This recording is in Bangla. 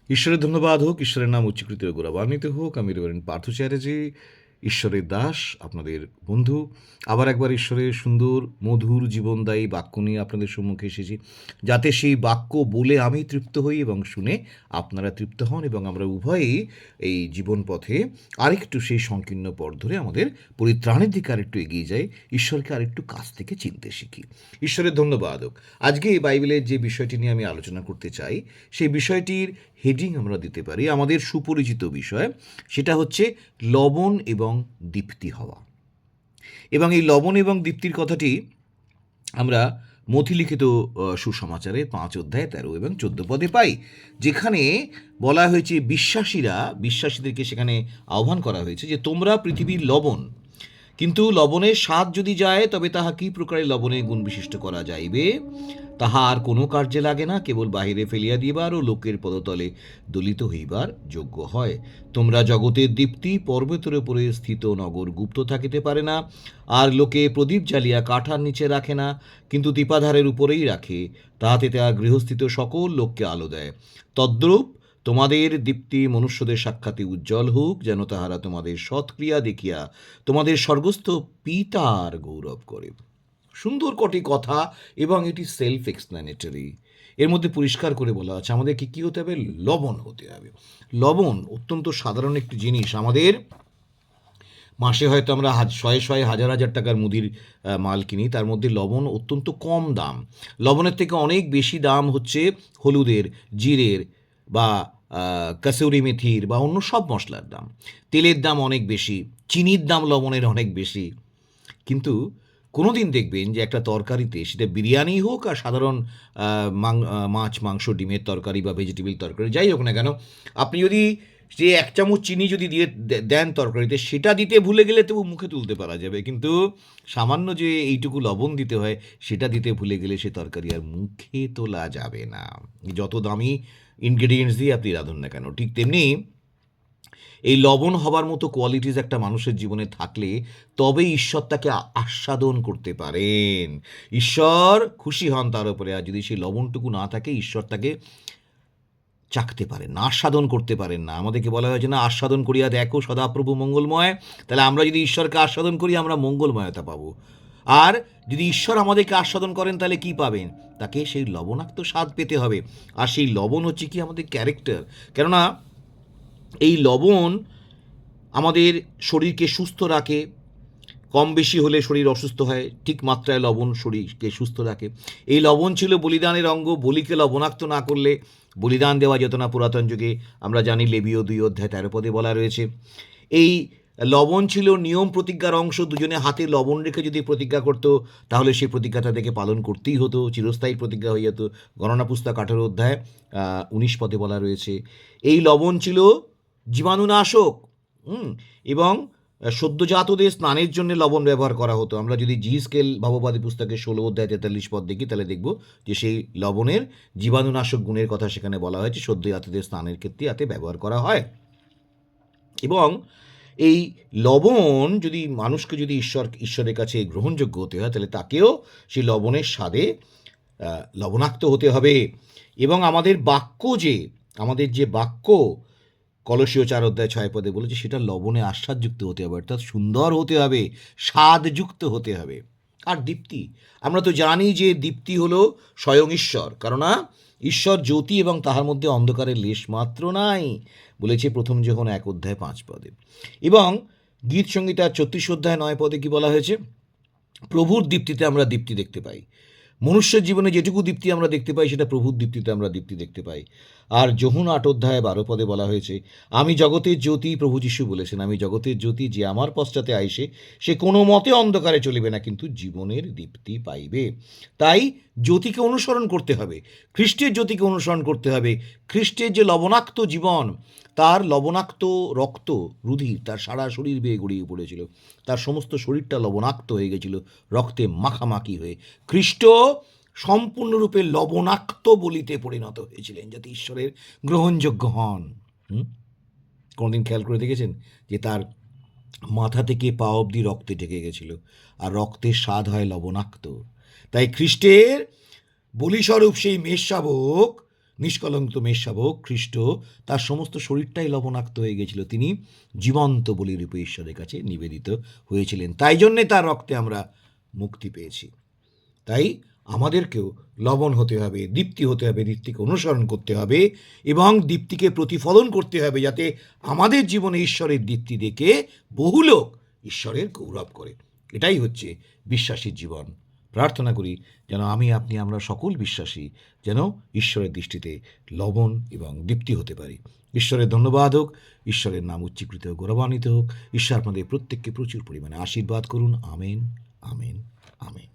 ঈশ্বরের ধন্যবাদ হোক, ঈশ্বরের নাম উচ্চকৃত ও গৌরবান্বিত হোক। আমি রেভারেন্ড পার্থ চ্যাটার্জি, ঈশ্বরের দাস, আপনাদের বন্ধু। আবার একবার ঈশ্বরের সুন্দর মধুর জীবনদায়ী বাক্য নিয়ে আপনাদের সম্মুখে এসেছি, যাতে সেই বাক্য বলে আমি তৃপ্ত হই এবং শুনে আপনারা তৃপ্ত হন, এবং আমরা উভয়েই এই জীবন পথে আরেকটু সেই সংকীর্ণ পথ ধরে আমাদের পরিত্রাণের দিকে আরেকটু এগিয়ে যাই, ঈশ্বরকে আরেকটু কাছ থেকে চিনতে শিখি। ঈশ্বরের ধন্যবাদ হোক। আজকে এই বাইবেলের যে বিষয়টি নিয়ে আমি আলোচনা করতে চাই, সেই বিষয়টির হেডিং আমরা দিতে পারি আমাদের সুপরিচিত বিষয়, সেটা হচ্ছে লবণ এবং দীপ্তি হওয়া। এবং এই লবণ এবং দীপ্তির কথাটি আমরা মথিলিখিত সুসমাচারে 5 অধ্যায় 13 এবং 14 পদে পাই, যেখানে বলা হয়েছে বিশ্বাসীদেরকে সেখানে আহ্বান করা হয়েছে যে তোমরা পৃথিবীর লবণ, কিন্তু লবণের স্বাদ যদি যায় তবে তাহা কি প্রকারে লবণে গুণ বিশিষ্ট করা যাইবে, তাহা আর কোনো কার্যে লাগে না, কেবল বাহিরে ফেলিয়া দিবার ও লোকের পদতলে দলিত হইবার যোগ্য হয়। তোমরা জগতের দীপ্তি, পর্বতের উপরে স্থিত নগর গুপ্ত থাকিতে পারে না, আর লোকে প্রদীপ জ্বালিয়া কাঠার নিচে রাখে না, কিন্তু দীপাধারের উপরেই রাখে, তাহাতে তাহা গৃহস্থিত সকল লোককে আলো দেয়। তদ্রূপ তোমাদের দীপ্তি মনুষ্যদের সাক্ষাতে উজ্জ্বল হোক, যেন তাহারা তোমাদের সৎক্রিয়া দেখিয়া তোমাদের স্বর্গস্থ পিতার গৌরব করে। সুন্দর কটি কথা, এবং এটি সেলফ এক্সপ্ল্যানেটরি। এর মধ্যে পরিষ্কার করে বলা আছে আমাদেরকে কী হতে হবে, লবণ হতে হবে। লবণ অত্যন্ত সাধারণ একটি জিনিস। আমাদের মাসে হয়তো আমরা শয়ে হাজার হাজার টাকার মুদির মাল কিনি, তার মধ্যে লবণ অত্যন্ত কম দাম। লবণের থেকে অনেক বেশি দাম হচ্ছে হলুদের, জিরের, বা কাসুরি মেথির, বা অন্য সব মশলার দাম। তেলের দাম অনেক বেশি, চিনির দাম লবণের অনেক বেশি। কিন্তু কোনো দিন দেখবেন যে একটা তরকারিতে, সেটা বিরিয়ানি হোক আর সাধারণ মাছ, মাংস, ডিমের তরকারি বা ভেজিটেবল তরকারি যাই হোক না কেন, আপনি যদি যে 1 চামচ চিনি যদি দিয়ে দেন তরকারিতে, সেটা দিতে ভুলে গেলে তবু মুখে তুলতে পারা যাবে, কিন্তু সামান্য যে এইটুকু লবণ দিতে হয় সেটা দিতে ভুলে গেলে সে তরকারি আর মুখে তোলা যাবে না, যত দামি ইনগ্রেডিয়েন্টস দিয়ে আপনি রাঁধুন না কেন। ঠিক তেমনি এই লবণ হবার মতো কোয়ালিটিস একটা মানুষের জীবনে থাকলে তবে ঈশ্বর তাকে আস্বাদন করতে পারেন, ঈশ্বর খুশি হন তার উপরে। আর যদি সেই লবণটুকু না থাকে, ঈশ্বর তাকে চাখতে পারেন না, আস্বাদন করতে পারেন না। আমাদেরকে বলা হয়েছে না, আস্বাদন করিয়া দেখো সদাপ্রভু মঙ্গলময়। তাহলে আমরা যদি ঈশ্বরকে আস্বাদন করি, আমরা মঙ্গলময়তা পাবো। আর যদি ঈশ্বর আমাদেরকে আস্বাদন করেন, তাহলে কি পাবেন? তাকে সেই লবণাক্ত স্বাদ পেতে হবে। আর সেই লবণ হচ্ছে কি আমাদের ক্যারেক্টার। কেননা এই লবণ আমাদের শরীরকে সুস্থ রাখে। কম বেশি হলে শরীর অসুস্থ হয়, ঠিক মাত্রায় লবণ শরীরকে সুস্থ রাখে। এই লবণ ছিল বলিদানের অঙ্গ। বলিকে লবণাক্ত না করলে বলিদান দেওয়া যেত না পুরাতন যুগে। আমরা জানি লেবীয় 2 অধ্যায় 13 পদে বলা রয়েছে। এই লবণ ছিল নিয়ম প্রতিজ্ঞার অংশ। দুজনে হাতে লবণ রেখে যদি প্রতিজ্ঞা করতো, তাহলে সেই প্রতিজ্ঞাটা থেকে পালন করতেই হতো, চিরস্থায়ী প্রতিজ্ঞা হয়ে যেত। গণনা পুস্তক 18 অধ্যায় 19 পদে বলা রয়েছে। এই লবণ ছিল জীবাণুনাশক। এবং সদ্যজাতদের স্নানের জন্য লবণ ব্যবহার করা হতো। আমরা যদি জিহিজকেল ভাববাদী পুস্তকের 16 অধ্যায় 43 পদ দেখি, তাহলে দেখব যে সেই লবণের জীবাণুনাশক গুণের কথা সেখানে বলা হয়েছে। সদ্যজাতদের স্নানের ক্ষেত্রে যাতে ব্যবহার করা হয়। এবং এই লবণ যদি মানুষকে যদি ঈশ্বরের কাছে গ্রহণযোগ্য হতে হয়, তাহলে তাকেও সেই লবণের স্বাদে লবণাক্ত হতে হবে। এবং আমাদের যে বাক্য কলসীয় 4 অধ্যায় 6 পদে বলেছে, সেটা লবণে আস্বাদযুক্ত হতে হবে, অর্থাৎ সুন্দর হতে হবে, স্বাদযুক্ত হতে হবে। আর দীপ্তি, আমরা তো জানি যে দীপ্তি হলো স্বয়ং ঈশ্বর, কেননা ঈশ্বর জ্যোতি এবং তাহার মধ্যে অন্ধকারের লেশ মাত্র নাই, বলেছে 1 যোহন 1 অধ্যায় 5 পদে। এবং গীত সংহিতা 34 অধ্যায় 9 পদে কি বলা হয়েছে, প্রভুর দীপ্তিতে আমরা দীপ্তি দেখতে পাই। মনুষ্যের জীবনে যেটুকু দীপ্তি আমরা দেখতে পাই, সেটা প্রভুর দীপ্তিতে আমরা দীপ্তি দেখতে পাই। আর যোহন 8 অধ্যায় 12 পদে বলা হয়েছে, আমি জগতের জ্যোতি, প্রভু যিশু বলেছেন, আমি জগতের জ্যোতি, যে আমার পশ্চাতে আইসে সে কোনো মতে অন্ধকারে চলিবে না, কিন্তু জীবনের দীপ্তি পাইবে। তাই জ্যোতিকে অনুসরণ করতে হবে, খ্রিস্টের জ্যোতিকে অনুসরণ করতে হবে। খ্রিস্টের যে লবণাক্ত জীবন, তার লবণাক্ত রক্ত, রুধির তার সারা শরীর বেয়ে গড়িয়ে পড়েছিল, তার সমস্ত শরীরটা লবণাক্ত হয়ে গেছিল, রক্তে মাখামাখি হয়ে। খ্রিস্ট সম্পূর্ণরূপে লবণাক্ত বলিতে পরিণত হয়েছিলেন, যাতে ঈশ্বরের গ্রহণযোগ্য হন। কোনোদিন খেয়াল করে দেখেছেন যে তার মাথা থেকে পা অবধি রক্তে ঢেকে গেছিল, আর রক্তের স্বাদ হয় লবণাক্ত। তাই খ্রিস্টের বলিস্বরূপ সেই মেষশাবক নিষ্কলঙ্ক মেষশাবক খ্রিস্ট তার সমস্ত শরীরটাই লবণাক্ত হয়ে গেছিল, তিনি জীবন্ত বলিরূপে ঈশ্বরের কাছে নিবেদিত হয়েছিলেন, তাই জন্যে তার রক্তে আমরা মুক্তি পেয়েছি। তাই আমাদেরকেও লবণ হতে হবে, দীপ্তি হতে হবে, দীপ্তিকে অনুসরণ করতে হবে এবং দীপ্তিকে প্রতিফলন করতে হবে, যাতে আমাদের জীবনে ঈশ্বরের দীপ্তি দেখে বহু লোক ঈশ্বরের গৌরব করে। এটাই হচ্ছে বিশ্বাসীর জীবন। প্রার্থনা করি যেন আমরা সকল বিশ্বাসী যেন ঈশ্বরের দৃষ্টিতে লবণ এবং দীপ্তি হতে পারি। ঈশ্বরের ধন্যবাদ হোক, ঈশ্বরের নাম উচ্চীকৃত হোক, গৌরবান্বিত হোক। ঈশ্বর আপনাদের প্রত্যেককে প্রচুর পরিমাণে আশীর্বাদ করুন। Amen, amen, amen.